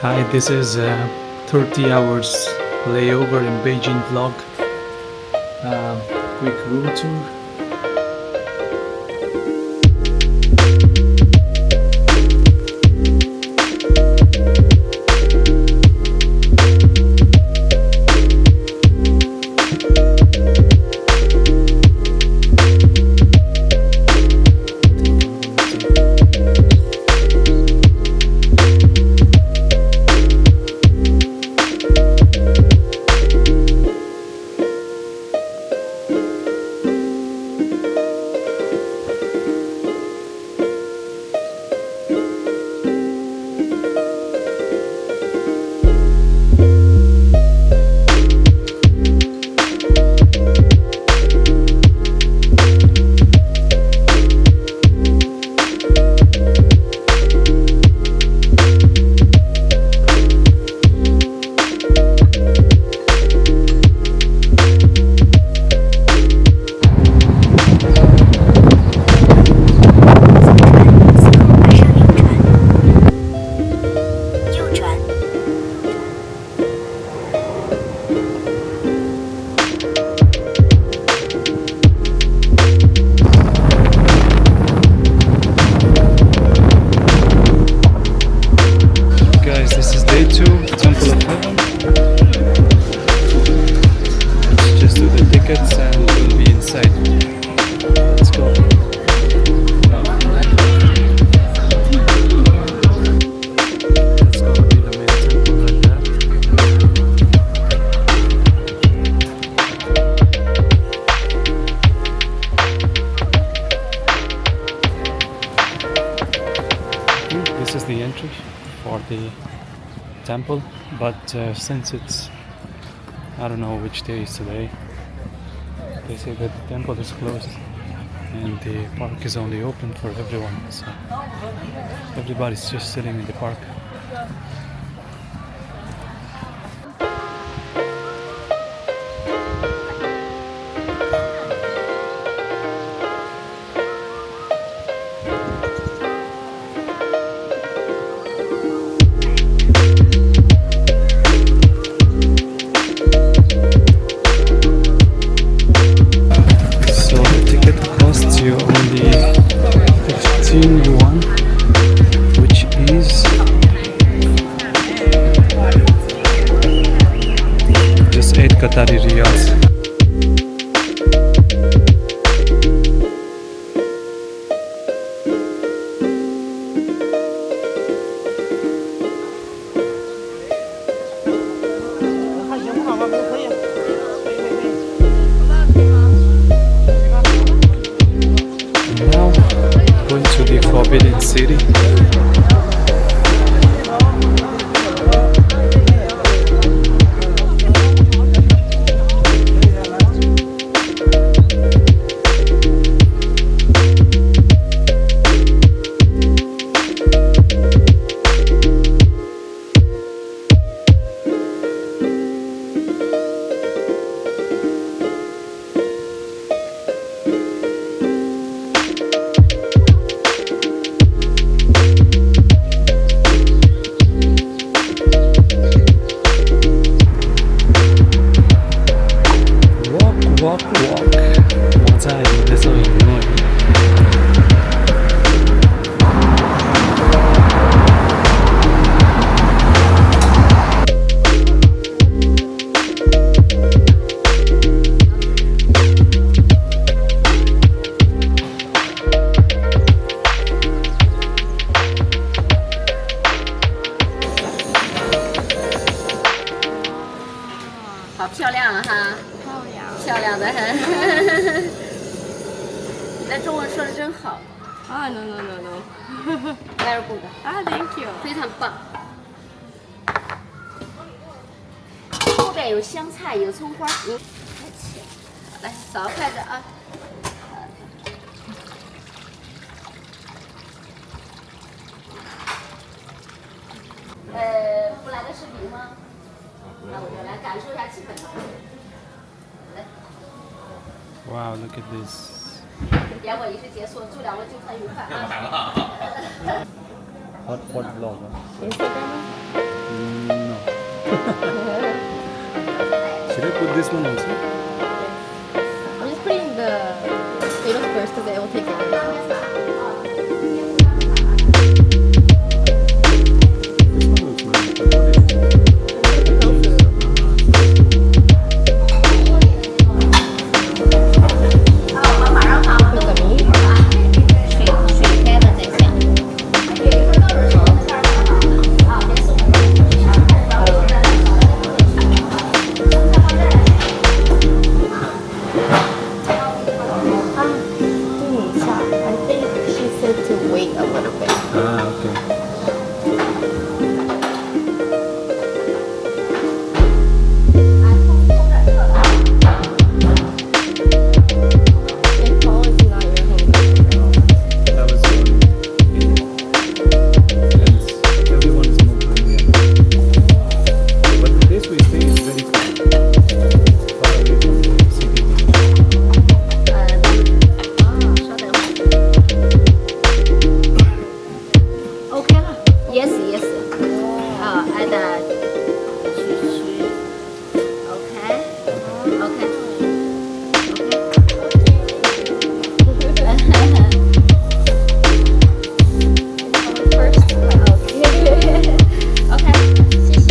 Hi, this is 30 hours layover in Beijing vlog. Quick room tour. Guys, this is day 2, Temple of Heaven. Let's just do the tickets and we'll be inside. Let's go. That's gonna be the main temple right there. This is the entry for the temple, but since it's, I don't know which day is today, they say that the temple is closed and the park is only open for everyone, so everybody's just sitting in the park. You only 15 yuan, which is just 8 Qatari riyals. Going to the Forbidden City. Walk, 我在你的手影内。好漂亮啊哈！漂亮的很。那中文说的真好。啊，no no no no。Very good。啊，thank you。非常棒。后边有香菜，有葱花。好来，扫个筷子啊。不来的视频吗？那我就来感受一下气氛吧。来。Wow, look at this. 点我仪式结束，祝两位就餐愉快啊！ What vlog? Instagram? Should I put this one also? I'm just putting the potatoes first because it will take a while. This one looks nice. What is it? Tofu. 我们马上放 Put the meat. 水开了再下。I think she said to wait a little bit. Ah, okay. If Paul is not your home That was and everyone is moving here. But the place we stay is very far away from the city. 稍等会儿。OK 了，Yes Yes。add 区。OK OK。First, OK， 谢谢。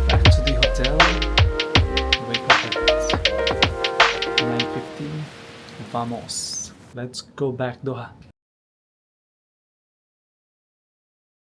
Back to the hotel. Wake up at 9:15. Vamos. Let's go back Doha.